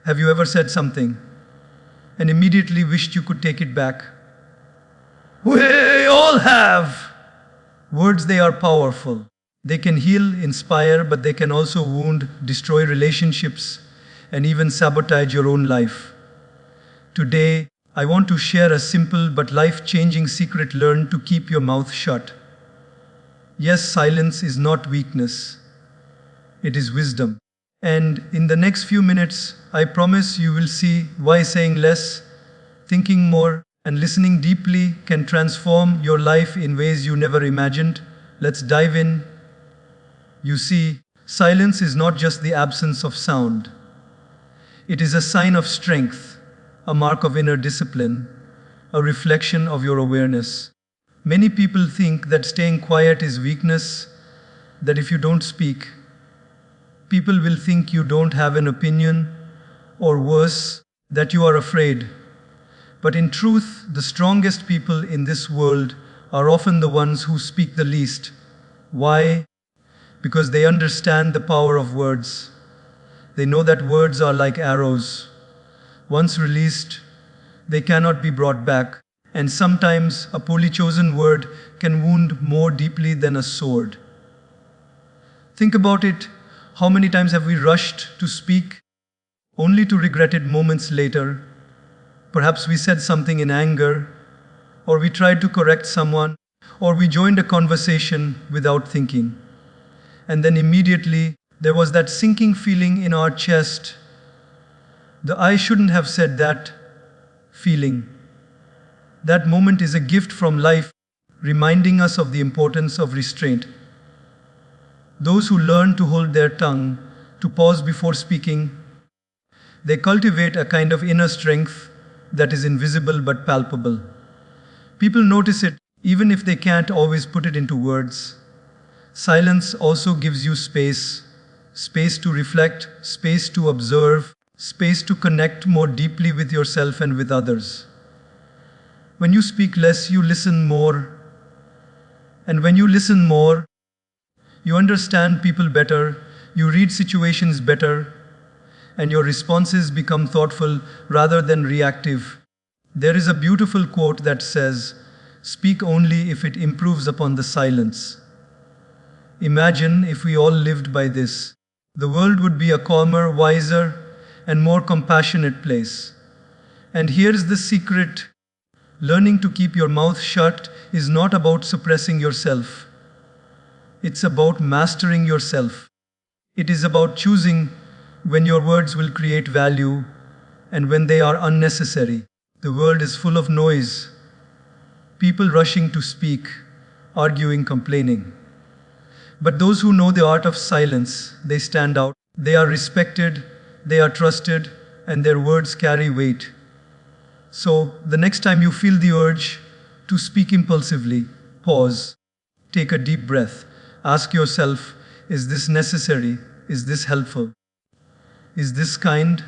Have you ever said something and immediately wished you could take it back? We all have. Words, they are powerful. They can heal, inspire, but they can also wound, destroy relationships, and even sabotage your own life. Today, I want to share a simple but life-changing secret learned to keep your mouth shut. Yes, silence is not weakness. It is wisdom. And in the next few minutes, I promise you will see why saying less, thinking more, and listening deeply can transform your life in ways you never imagined. Let's dive in. You see, silence is not just the absence of sound. It is a sign of strength, a mark of inner discipline, a reflection of your awareness. Many people think that staying quiet is weakness, that if you don't speak, people will think you don't have an opinion, or worse, that you are afraid. But in truth, the strongest people in this world are often the ones who speak the least. Why? Because they understand the power of words. They know that words are like arrows. Once released, they cannot be brought back. And sometimes a poorly chosen word can wound more deeply than a sword. Think about it. How many times have we rushed to speak, only to regret it moments later? Perhaps we said something in anger, or we tried to correct someone, or we joined a conversation without thinking. And then immediately, there was that sinking feeling in our chest. The "I shouldn't have said that" feeling. That moment is a gift from life, reminding us of the importance of restraint. Those who learn to hold their tongue, to pause before speaking, they cultivate a kind of inner strength that is invisible but palpable. People notice it even if they can't always put it into words. Silence also gives you space, space to reflect, space to observe, space to connect more deeply with yourself and with others. When you speak less, you listen more. And when you listen more, you understand people better, you read situations better, and your responses become thoughtful rather than reactive. There is a beautiful quote that says, "Speak only if it improves upon the silence." Imagine if we all lived by this. The world would be a calmer, wiser, and more compassionate place. And here's the secret. Learning to keep your mouth shut is not about suppressing yourself. It's about mastering yourself. It is about choosing when your words will create value and when they are unnecessary. The world is full of noise. People rushing to speak, arguing, complaining. But those who know the art of silence, they stand out. They are respected, they are trusted, and their words carry weight. So, the next time you feel the urge to speak impulsively, pause, take a deep breath, ask yourself, is this necessary? Is this helpful? Is this kind?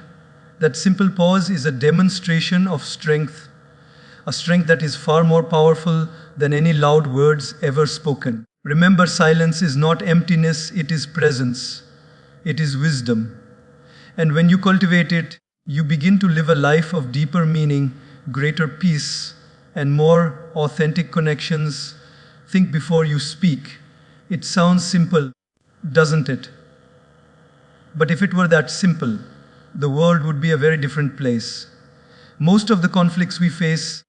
That simple pause is a demonstration of strength, a strength that is far more powerful than any loud words ever spoken. Remember, silence is not emptiness, it is presence. It is wisdom. And when you cultivate it, you begin to live a life of deeper meaning, greater peace, and more authentic connections. Think before you speak. It sounds simple, doesn't it? But if it were that simple, the world would be a very different place. Most of the conflicts we face,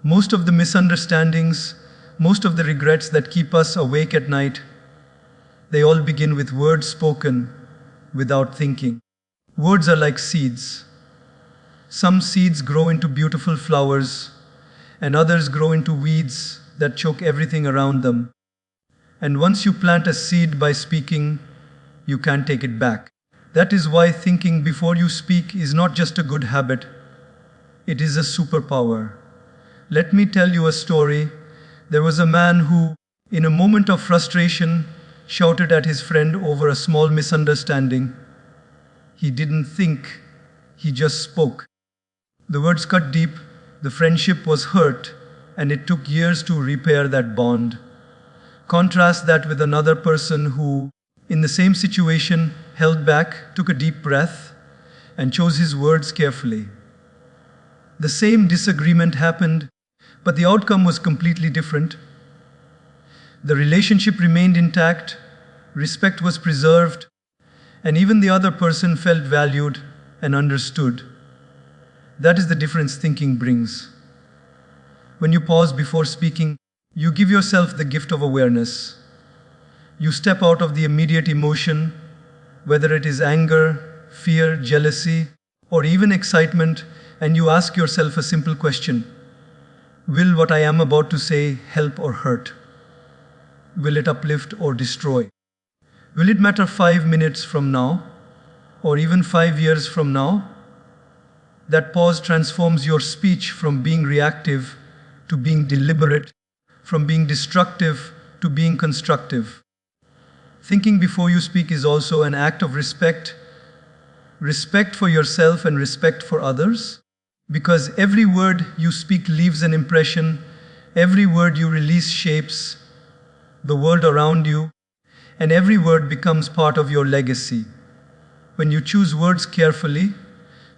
most of the misunderstandings, most of the regrets that keep us awake at night, they all begin with words spoken without thinking. Words are like seeds. Some seeds grow into beautiful flowers, and others grow into weeds that choke everything around them. And once you plant a seed by speaking, you can't take it back. That is why thinking before you speak is not just a good habit, it is a superpower. Let me tell you a story. There was a man who, in a moment of frustration, shouted at his friend over a small misunderstanding. He didn't think, he just spoke. The words cut deep, the friendship was hurt, and it took years to repair that bond. Contrast that with another person who, in the same situation, held back, took a deep breath, and chose his words carefully. The same disagreement happened, but the outcome was completely different. The relationship remained intact, respect was preserved, and even the other person felt valued and understood. That is the difference thinking brings. When you pause before speaking, you give yourself the gift of awareness. You step out of the immediate emotion, whether it is anger, fear, jealousy, or even excitement, and you ask yourself a simple question. Will what I am about to say help or hurt? Will it uplift or destroy? Will it matter 5 minutes from now, or even 5 years from now? That pause transforms your speech from being reactive to being deliberate, from being destructive to being constructive. Thinking before you speak is also an act of respect for yourself and respect for others, because every word you speak leaves an impression, every word you release shapes the world around you, and every word becomes part of your legacy. When you choose words carefully,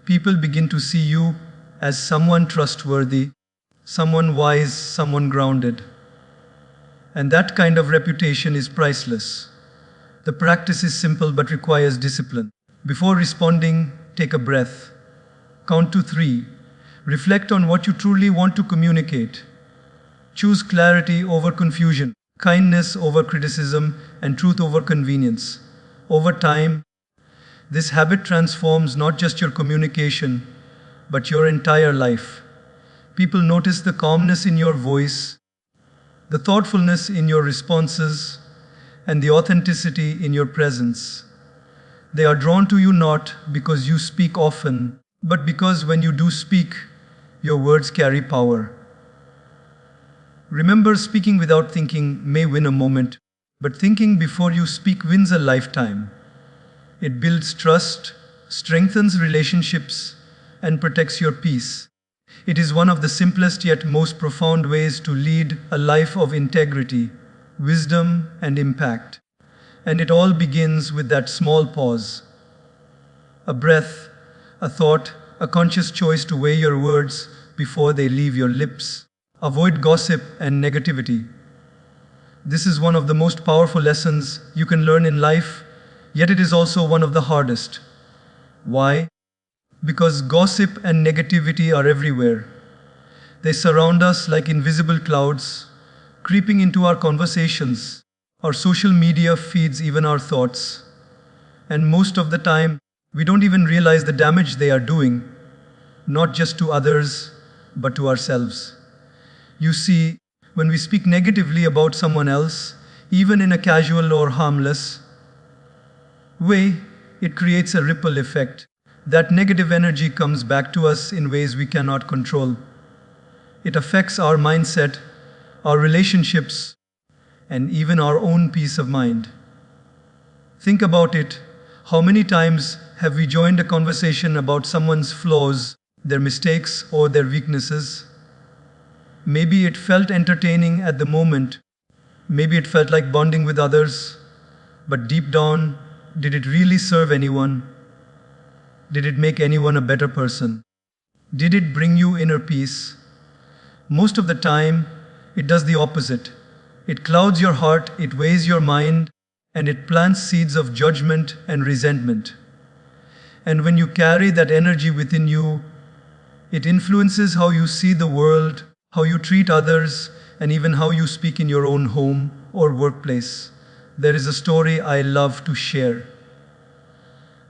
people begin to see you as someone trustworthy, someone wise, someone grounded. And that kind of reputation is priceless. The practice is simple but requires discipline. Before responding, take a breath. Count to 3. Reflect on what you truly want to communicate. Choose clarity over confusion, kindness over criticism, and truth over convenience. Over time, this habit transforms not just your communication, but your entire life. People notice the calmness in your voice, the thoughtfulness in your responses, and the authenticity in your presence. They are drawn to you not because you speak often, but because when you do speak, your words carry power. Remember, speaking without thinking may win a moment, but thinking before you speak wins a lifetime. It builds trust, strengthens relationships, and protects your peace. It is one of the simplest yet most profound ways to lead a life of integrity, wisdom, and impact. And it all begins with that small pause. A breath, a thought, a conscious choice to weigh your words before they leave your lips. Avoid gossip and negativity. This is one of the most powerful lessons you can learn in life, yet it is also one of the hardest. Why? Because gossip and negativity are everywhere. They surround us like invisible clouds, creeping into our conversations. Our social media feeds even our thoughts. And most of the time, we don't even realize the damage they are doing, not just to others, but to ourselves. You see, when we speak negatively about someone else, even in a casual or harmless way, it creates a ripple effect. That negative energy comes back to us in ways we cannot control. It affects our mindset, our relationships, and even our own peace of mind. Think about it. How many times have we joined a conversation about someone's flaws, their mistakes, or their weaknesses? Maybe it felt entertaining at the moment. Maybe it felt like bonding with others. But deep down, did it really serve anyone? Did it make anyone a better person? Did it bring you inner peace? Most of the time, it does the opposite. It clouds your heart, it weighs your mind, and it plants seeds of judgment and resentment. And when you carry that energy within you, it influences how you see the world, how you treat others, and even how you speak in your own home or workplace. There is a story I love to share.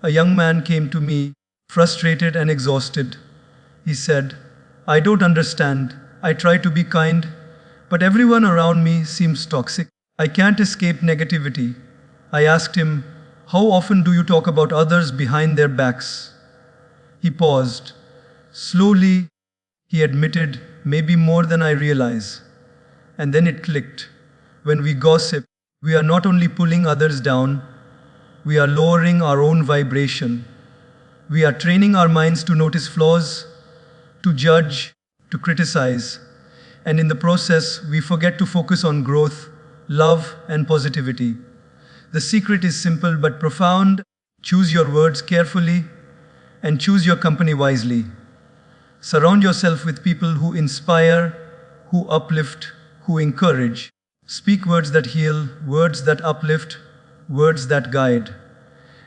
A young man came to me, frustrated and exhausted. He said, "I don't understand. I try to be kind, but everyone around me seems toxic. I can't escape negativity." I asked him, "How often do you talk about others behind their backs?" He paused. Slowly, he admitted, "Maybe more than I realize." And then it clicked. When we gossip, we are not only pulling others down, we are lowering our own vibration. We are training our minds to notice flaws, to judge, to criticize. And in the process, we forget to focus on growth, love, and positivity. The secret is simple but profound. Choose your words carefully. And choose your company wisely. Surround yourself with people who inspire, who uplift, who encourage. Speak words that heal, words that uplift, words that guide.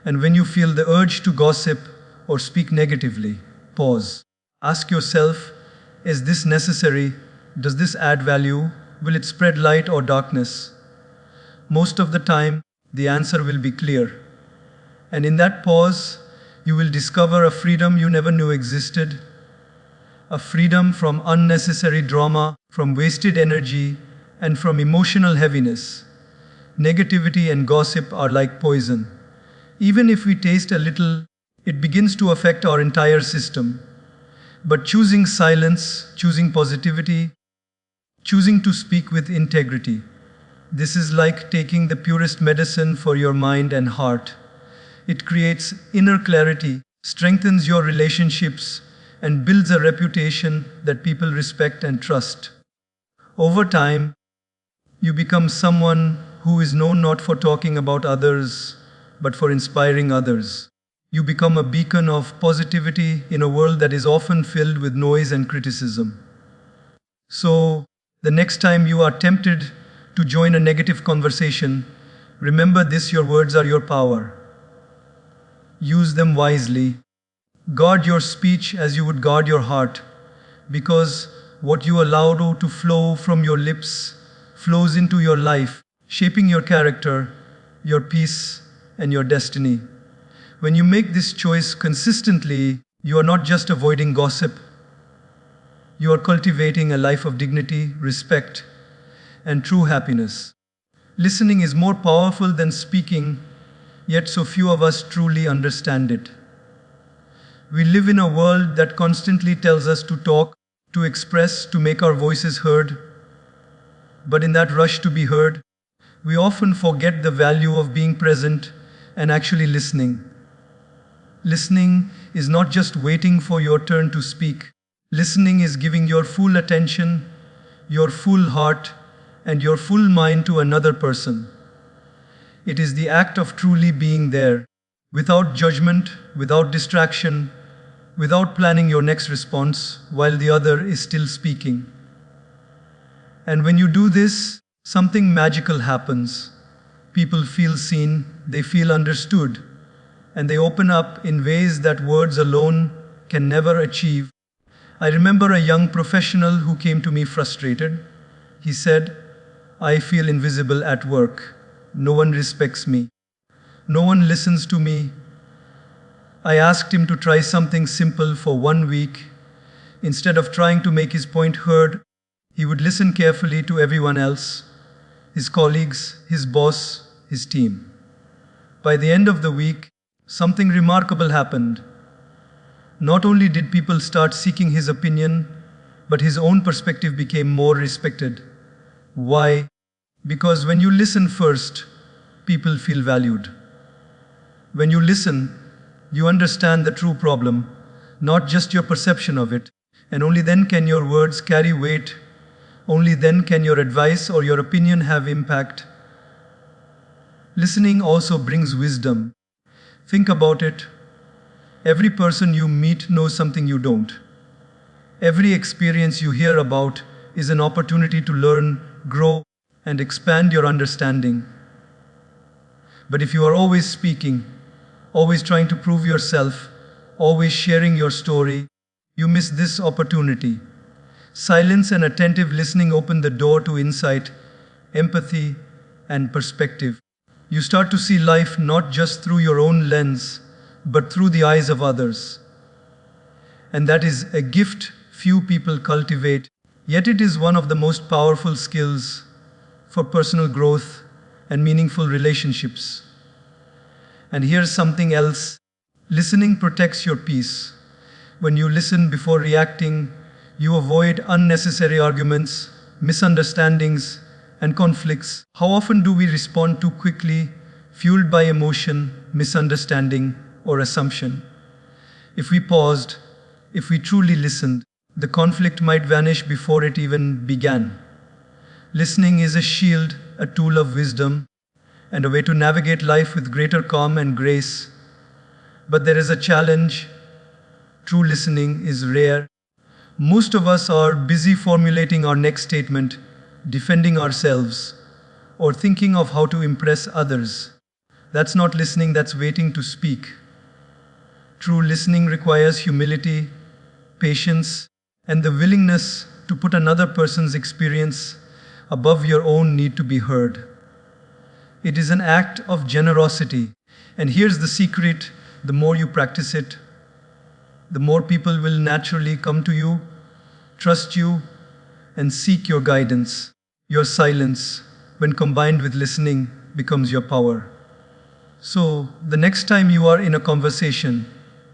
And when you feel the urge to gossip or speak negatively, pause. Ask yourself, is this necessary? Does this add value? Will it spread light or darkness? Most of the time, the answer will be clear. And in that pause, you will discover a freedom you never knew existed. A freedom from unnecessary drama, from wasted energy, and from emotional heaviness. Negativity and gossip are like poison. Even if we taste a little, it begins to affect our entire system. But choosing silence, choosing positivity, choosing to speak with integrity, this is like taking the purest medicine for your mind and heart. It creates inner clarity, strengthens your relationships, and builds a reputation that people respect and trust. Over time, you become someone who is known not for talking about others, but for inspiring others. You become a beacon of positivity in a world that is often filled with noise and criticism. So, the next time you are tempted to join a negative conversation, remember this: your words are your power. Use them wisely. Guard your speech as you would guard your heart, because what you allow to flow from your lips flows into your life, shaping your character, your peace, and your destiny. When you make this choice consistently, you are not just avoiding gossip. You are cultivating a life of dignity, respect, and true happiness. Listening is more powerful than speaking, yet so few of us truly understand it. We live in a world that constantly tells us to talk, to express, to make our voices heard. But in that rush to be heard, we often forget the value of being present and actually listening. Listening is not just waiting for your turn to speak. Listening is giving your full attention, your full heart, and your full mind to another person. It is the act of truly being there, without judgment, without distraction, without planning your next response while the other is still speaking. And when you do this, something magical happens. People feel seen, they feel understood, and they open up in ways that words alone can never achieve. I remember a young professional who came to me frustrated. He said, "I feel invisible at work. No one respects me. No one listens to me." I asked him to try something simple for 1 week. Instead of trying to make his point heard, he would listen carefully to everyone else, his colleagues, his boss, his team. By the end of the week, something remarkable happened. Not only did people start seeking his opinion, but his own perspective became more respected. Why? Because when you listen first, people feel valued. When you listen, you understand the true problem, not just your perception of it, and only then can your words carry weight. Only then can your advice or your opinion have impact. Listening also brings wisdom. Think about it. Every person you meet knows something you don't. Every experience you hear about is an opportunity to learn, grow, and expand your understanding. But if you are always speaking, always trying to prove yourself, always sharing your story, you miss this opportunity. Silence and attentive listening open the door to insight, empathy, and perspective. You start to see life not just through your own lens, but through the eyes of others. And that is a gift few people cultivate, yet it is one of the most powerful skills for personal growth and meaningful relationships. And here's something else. Listening protects your peace. When you listen before reacting, you avoid unnecessary arguments, misunderstandings, and conflicts. How often do we respond too quickly, fueled by emotion, misunderstanding, or assumption? If we paused, if we truly listened, the conflict might vanish before it even began. Listening is a shield, a tool of wisdom, and a way to navigate life with greater calm and grace. But there is a challenge. True listening is rare. Most of us are busy formulating our next statement, defending ourselves, or thinking of how to impress others. That's not listening, that's waiting to speak. True listening requires humility, patience, and the willingness to put another person's experience above your own need to be heard. It is an act of generosity. And here's the secret: the more you practice it, the more people will naturally come to you, trust you, and seek your guidance. Your silence, when combined with listening, becomes your power. So, the next time you are in a conversation,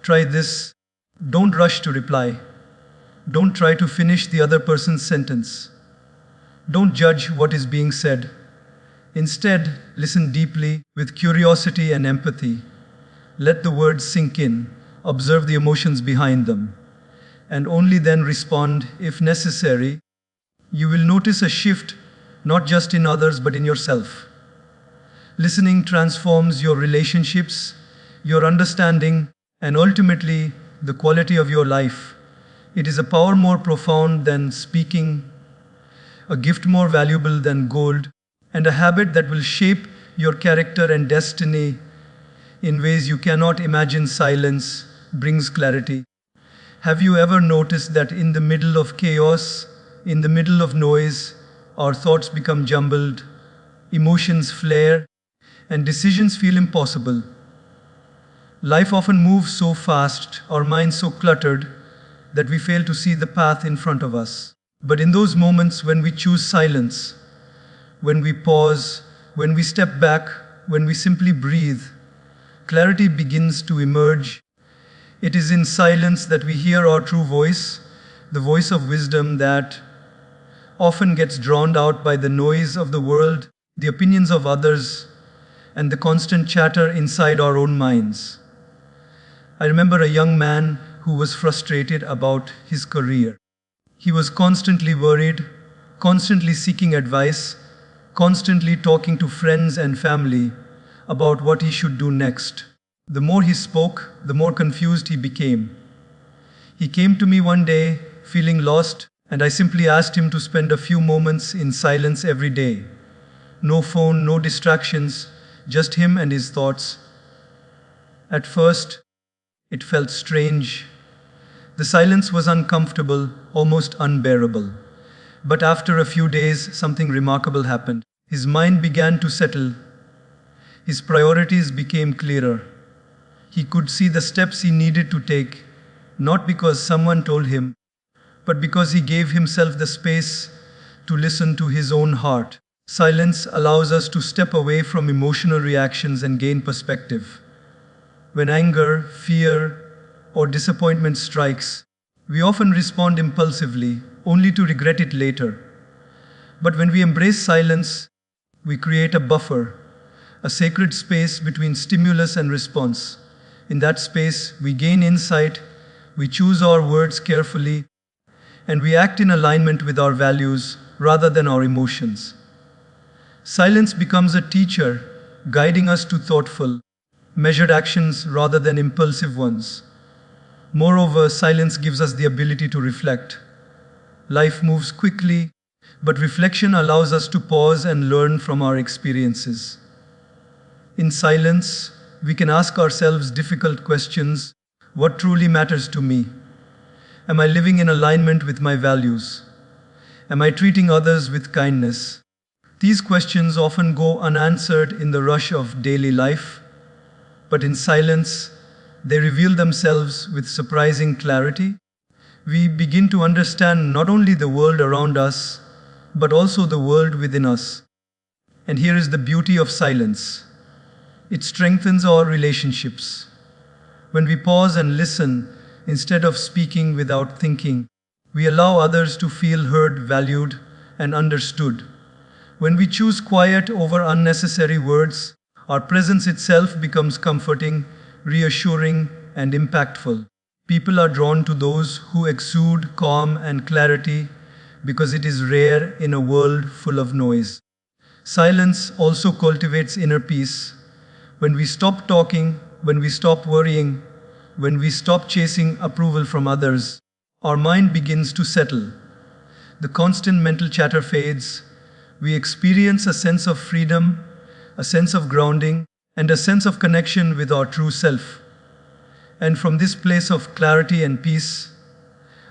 try this. Don't rush to reply. Don't try to finish the other person's sentence. Don't judge what is being said. Instead, listen deeply with curiosity and empathy. Let the words sink in. Observe the emotions behind them, and only then respond if necessary. You will notice a shift not just in others but in yourself. Listening transforms your relationships, your understanding, and ultimately the quality of your life. It is a power more profound than speaking, a gift more valuable than gold, and a habit that will shape your character and destiny in ways you cannot imagine. Silence brings clarity. Have you ever noticed that in the middle of chaos, in the middle of noise, our thoughts become jumbled, emotions flare, and decisions feel impossible? Life often moves so fast, our minds so cluttered, that we fail to see the path in front of us. But in those moments when we choose silence, when we pause, when we step back, when we simply breathe, clarity begins to emerge. It is in silence that we hear our true voice, the voice of wisdom that often gets drowned out by the noise of the world, the opinions of others, and the constant chatter inside our own minds. I remember a young man who was frustrated about his career. He was constantly worried, constantly seeking advice, constantly talking to friends and family about what he should do next. The more he spoke, the more confused he became. He came to me one day, feeling lost, and I simply asked him to spend a few moments in silence every day. No phone, no distractions, just him and his thoughts. At first, it felt strange. The silence was uncomfortable, almost unbearable. But after a few days, something remarkable happened. His mind began to settle. His priorities became clearer. He could see the steps he needed to take, not because someone told him, but because he gave himself the space to listen to his own heart. Silence allows us to step away from emotional reactions and gain perspective. When anger, fear, or disappointment strikes, we often respond impulsively, only to regret it later. But when we embrace silence, we create a buffer, a sacred space between stimulus and response. In that space, we gain insight, we choose our words carefully, and we act in alignment with our values rather than our emotions. Silence becomes a teacher, guiding us to thoughtful, measured actions rather than impulsive ones. Moreover, silence gives us the ability to reflect. Life moves quickly, but reflection allows us to pause and learn from our experiences. In silence, we can ask ourselves difficult questions. What truly matters to me? Am I living in alignment with my values? Am I treating others with kindness? These questions often go unanswered in the rush of daily life, but in silence, they reveal themselves with surprising clarity. We begin to understand not only the world around us, but also the world within us. And here is the beauty of silence. It strengthens our relationships. When we pause and listen, instead of speaking without thinking, we allow others to feel heard, valued, and understood. When we choose quiet over unnecessary words, our presence itself becomes comforting, reassuring, and impactful. People are drawn to those who exude calm and clarity because it is rare in a world full of noise. Silence also cultivates inner peace. When we stop talking, when we stop worrying, When we stop chasing approval from others, our mind begins to settle. The constant mental chatter fades. We experience a sense of freedom, a sense of grounding, and a sense of connection with our true self. And from this place of clarity and peace,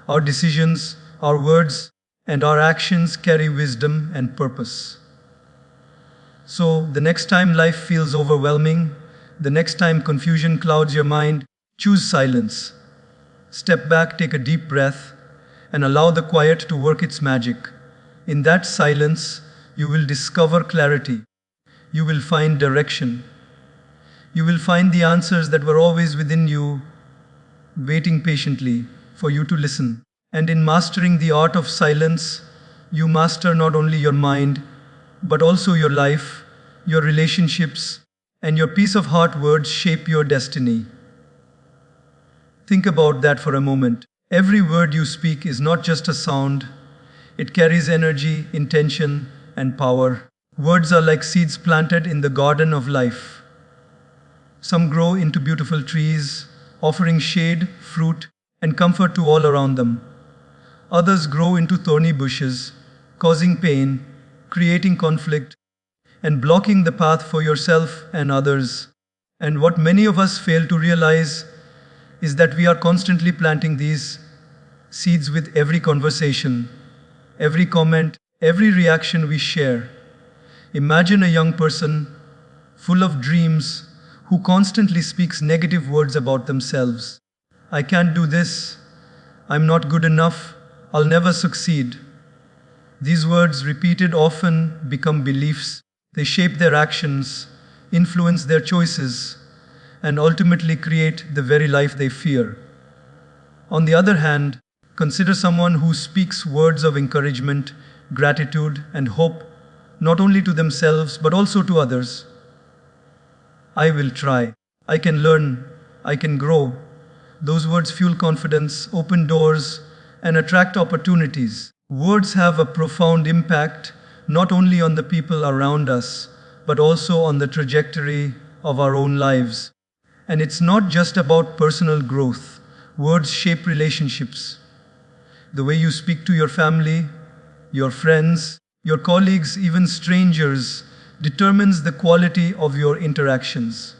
our decisions, our words, and our actions carry wisdom and purpose. So, the next time life feels overwhelming, the next time confusion clouds your mind, choose silence. Step back, take a deep breath, and allow the quiet to work its magic. In that silence, you will discover clarity. You will find direction. You will find the answers that were always within you, waiting patiently for you to listen. And in mastering the art of silence, you master not only your mind, but also your life, your relationships, and your peace of heart. Words shape your destiny. Think about that for a moment. Every word you speak is not just a sound, it carries energy, intention, and power. Words are like seeds planted in the garden of life. Some grow into beautiful trees, offering shade, fruit, and comfort to all around them. Others grow into thorny bushes, causing pain, creating conflict, and blocking the path for yourself and others. And what many of us fail to realize is that we are constantly planting these seeds with every conversation, every comment, every reaction we share. Imagine a young person full of dreams who constantly speaks negative words about themselves. I can't do this. I'm not good enough. I'll never succeed. These words, repeated often, become beliefs. They shape their actions, influence their choices, and ultimately create the very life they fear. On the other hand, consider someone who speaks words of encouragement, gratitude, and hope, not only to themselves but also to others. I will try. I can learn. I can grow. Those words fuel confidence, open doors, and attract opportunities. Words have a profound impact not only on the people around us, but also on the trajectory of our own lives. And it's not just about personal growth. Words shape relationships. The way you speak to your family, your friends, your colleagues, even strangers, determines the quality of your interactions.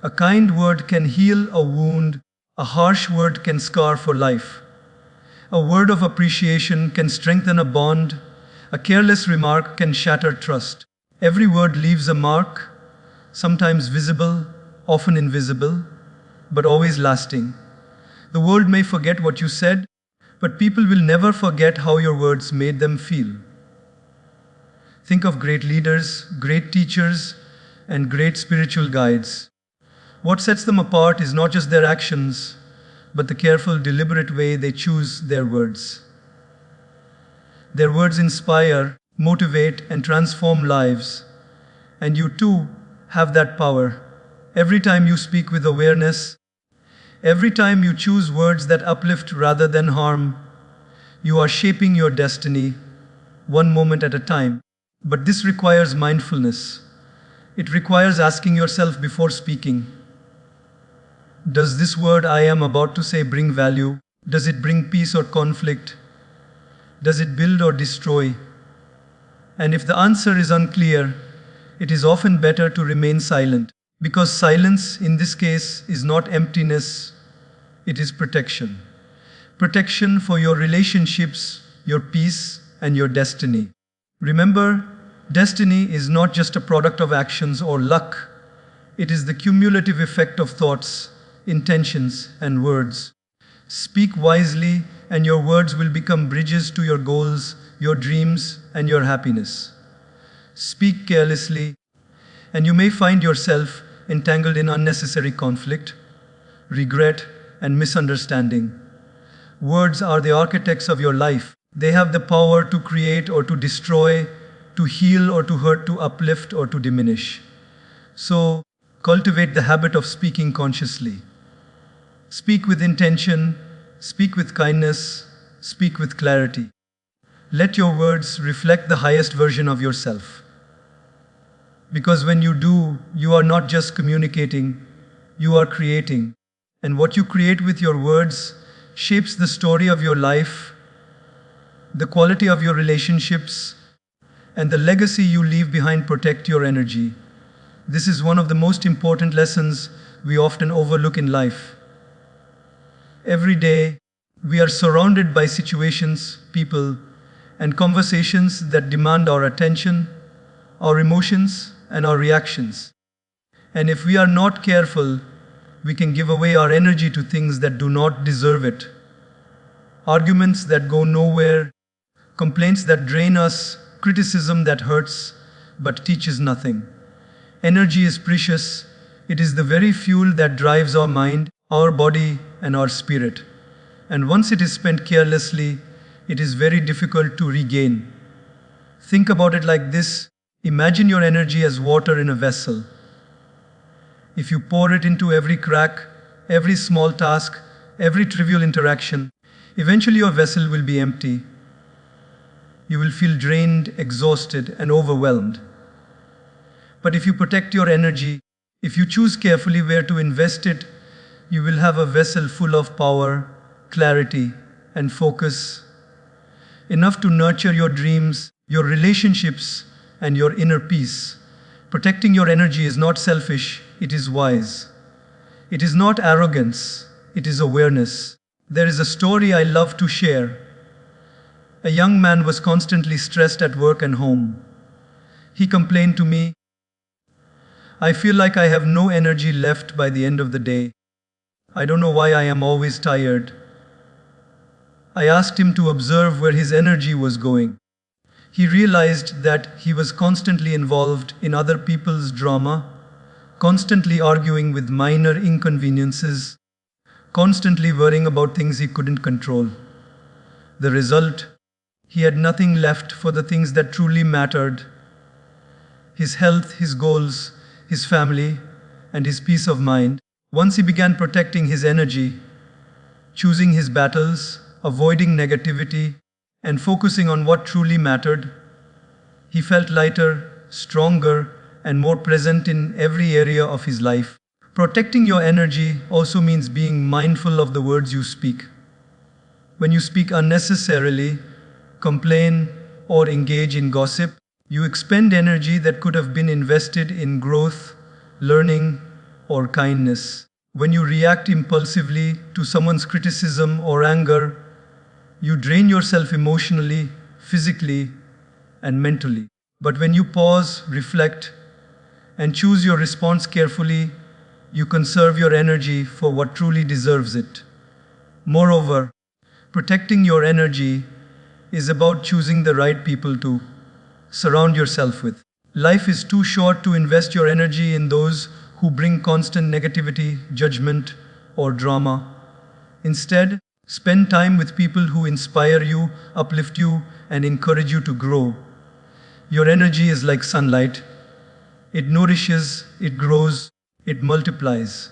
A kind word can heal a wound, a harsh word can scar for life. A word of appreciation can strengthen a bond, a careless remark can shatter trust. Every word leaves a mark, sometimes visible, often invisible, but always lasting. The world may forget what you said, but people will never forget how your words made them feel. Think of great leaders, great teachers, and great spiritual guides. What sets them apart is not just their actions, but the careful, deliberate way they choose their words. Their words inspire, motivate, and transform lives. And you too have that power. Every time you speak with awareness, every time you choose words that uplift rather than harm, you are shaping your destiny, one moment at a time. But this requires mindfulness. It requires asking yourself before speaking, does this word I am about to say bring value? Does it bring peace or conflict? Does it build or destroy? And if the answer is unclear, it is often better to remain silent. Because silence, in this case, is not emptiness, it is protection. Protection for your relationships, your peace, and your destiny. Remember, destiny is not just a product of actions or luck. It is the cumulative effect of thoughts, intentions, and words. Speak wisely, and your words will become bridges to your goals, your dreams, and your happiness. Speak carelessly, and you may find yourself entangled in unnecessary conflict, regret, and misunderstanding. Words are the architects of your life. They have the power to create or to destroy, to heal or to hurt, to uplift or to diminish. So, cultivate the habit of speaking consciously. Speak with intention, speak with kindness, speak with clarity. Let your words reflect the highest version of yourself. Because when you do, you are not just communicating, you are creating. And what you create with your words shapes the story of your life, the quality of your relationships, and the legacy you leave behind. Protect your energy. This is one of the most important lessons we often overlook in life. Every day, we are surrounded by situations, people, and conversations that demand our attention, our emotions, and our reactions. And if we are not careful, we can give away our energy to things that do not deserve it. Arguments that go nowhere, complaints that drain us, criticism that hurts but teaches nothing. Energy is precious. It is the very fuel that drives our mind, our body, and our spirit. And once it is spent carelessly, it is very difficult to regain. Think about it like this. Imagine your energy as water in a vessel. If you pour it into every crack, every small task, every trivial interaction, eventually your vessel will be empty. You will feel drained, exhausted, and overwhelmed. But if you protect your energy, if you choose carefully where to invest it, you will have a vessel full of power, clarity, and focus, enough to nurture your dreams, your relationships, and your inner peace. Protecting your energy is not selfish, it is wise. It is not arrogance, it is awareness. There is a story I love to share. A young man was constantly stressed at work and home. He complained to me, "I feel like I have no energy left by the end of the day. I don't know why I am always tired." I asked him to observe where his energy was going. He realized that he was constantly involved in other people's drama, constantly arguing with minor inconveniences, constantly worrying about things he couldn't control. The result, he had nothing left for the things that truly mattered: his health, his goals, his family, and his peace of mind. Once he began protecting his energy, choosing his battles, avoiding negativity, and focusing on what truly mattered, he felt lighter, stronger, and more present in every area of his life. Protecting your energy also means being mindful of the words you speak. When you speak unnecessarily, complain, or engage in gossip, you expend energy that could have been invested in growth, learning, or kindness. When you react impulsively to someone's criticism or anger, you drain yourself emotionally, physically, and mentally. But when you pause, reflect, and choose your response carefully, you conserve your energy for what truly deserves it. Moreover, protecting your energy is about choosing the right people to surround yourself with. Life is too short to invest your energy in those who bring constant negativity, judgment, or drama. Instead, spend time with people who inspire you, uplift you, and encourage you to grow. Your energy is like sunlight. It nourishes, it grows, it multiplies.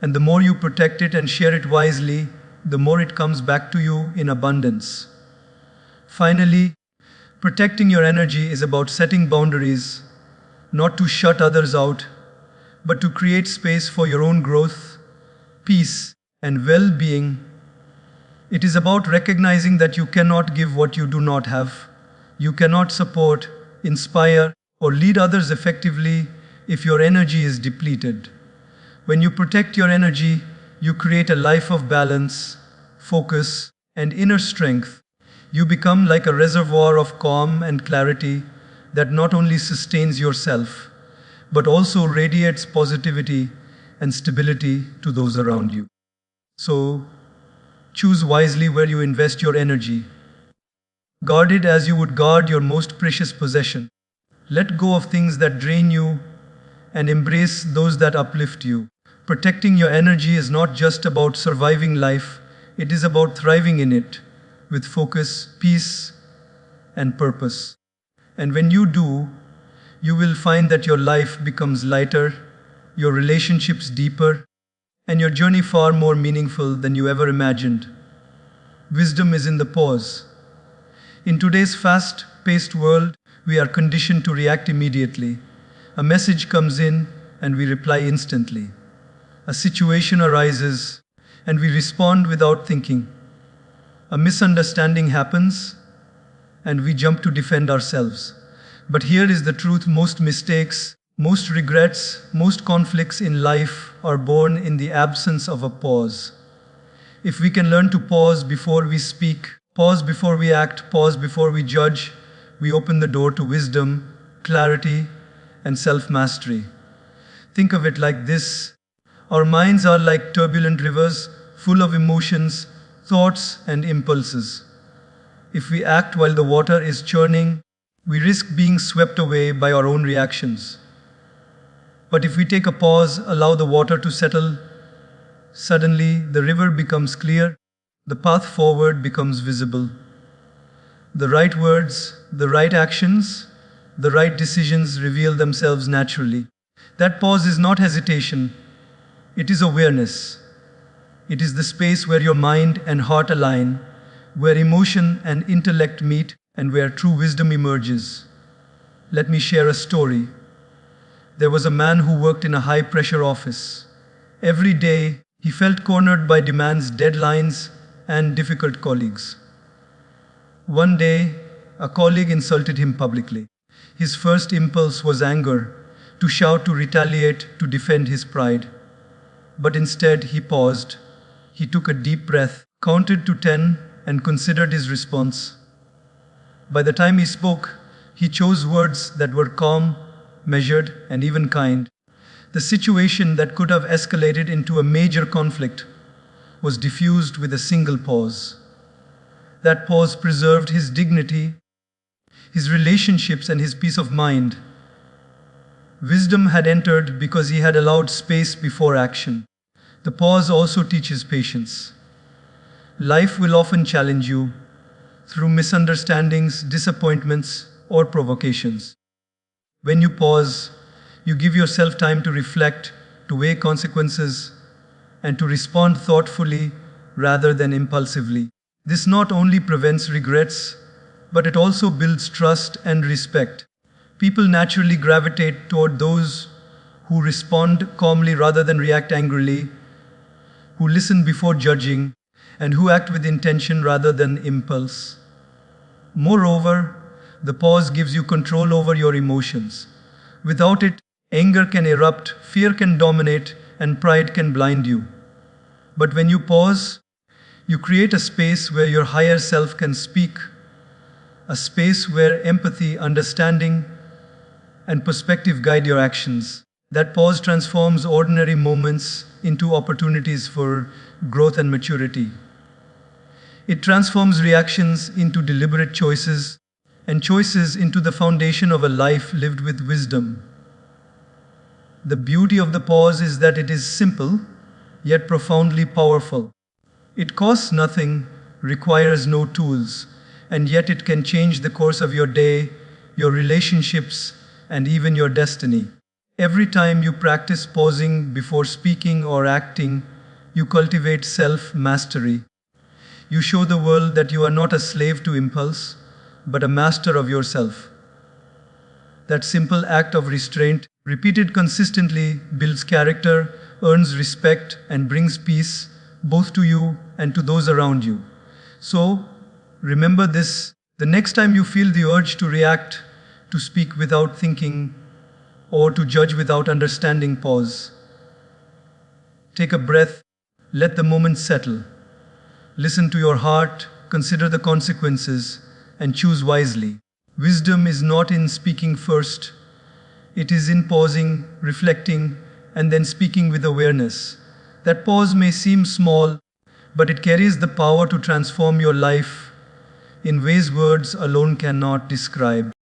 And the more you protect it and share it wisely, the more it comes back to you in abundance. Finally, protecting your energy is about setting boundaries, not to shut others out, but to create space for your own growth, peace, and well-being. It is about recognizing that you cannot give what you do not have. You cannot support, inspire, or lead others effectively if your energy is depleted. When you protect your energy, you create a life of balance, focus, and inner strength. You become like a reservoir of calm and clarity that not only sustains yourself, but also radiates positivity and stability to those around you. So, choose wisely where you invest your energy. Guard it as you would guard your most precious possession. Let go of things that drain you and embrace those that uplift you. Protecting your energy is not just about surviving life, it is about thriving in it with focus, peace, and purpose. And when you do, you will find that your life becomes lighter, your relationships deeper, and your journey far more meaningful than you ever imagined. Wisdom is in the pause. In today's fast-paced world, we are conditioned to react immediately. A message comes in and we reply instantly. A situation arises, and we respond without thinking. A misunderstanding happens, and we jump to defend ourselves. But here is the truth: most mistakes, most regrets, most conflicts in life are born in the absence of a pause. If we can learn to pause before we speak, pause before we act, pause before we judge, we open the door to wisdom, clarity, and self-mastery. Think of it like this: our minds are like turbulent rivers, full of emotions, thoughts, and impulses. If we act while the water is churning, we risk being swept away by our own reactions. But if we take a pause, allow the water to settle, suddenly the river becomes clear, the path forward becomes visible. The right words, the right actions, the right decisions reveal themselves naturally. That pause is not hesitation, it is awareness. It is the space where your mind and heart align, where emotion and intellect meet, and where true wisdom emerges. Let me share a story. There was a man who worked in a high-pressure office. Every day, he felt cornered by demands, deadlines, and difficult colleagues. One day, a colleague insulted him publicly. His first impulse was anger, to shout, to retaliate, to defend his pride. But instead, he paused. He took a deep breath, counted to 10, and considered his response. By the time he spoke, he chose words that were calm, measured, and even kind. The situation that could have escalated into a major conflict was diffused with a single pause. That pause preserved his dignity, his relationships, and his peace of mind. Wisdom had entered because he had allowed space before action. The pause also teaches patience. Life will often challenge you through misunderstandings, disappointments, or provocations. When you pause, you give yourself time to reflect, to weigh consequences, and to respond thoughtfully rather than impulsively. This not only prevents regrets, but it also builds trust and respect. People naturally gravitate toward those who respond calmly rather than react angrily, who listen before judging, and who act with intention rather than impulse. Moreover, the pause gives you control over your emotions. Without it, anger can erupt, fear can dominate, and pride can blind you. But when you pause, you create a space where your higher self can speak, a space where empathy, understanding, and perspective guide your actions. That pause transforms ordinary moments into opportunities for growth and maturity. It transforms reactions into deliberate choices, and choices into the foundation of a life lived with wisdom. The beauty of the pause is that it is simple, yet profoundly powerful. It costs nothing, requires no tools, and yet it can change the course of your day, your relationships, and even your destiny. Every time you practice pausing before speaking or acting, you cultivate self-mastery. You show the world that you are not a slave to impulse, but a master of yourself. That simple act of restraint, repeated consistently, builds character, earns respect, and brings peace both to you and to those around you. So, remember this: the next time you feel the urge to react, to speak without thinking, or to judge without understanding, pause. Take a breath, let the moment settle. Listen to your heart, consider the consequences, and choose wisely. Wisdom is not in speaking first, it is in pausing, reflecting, and then speaking with awareness. That pause may seem small, but it carries the power to transform your life in ways words alone cannot describe.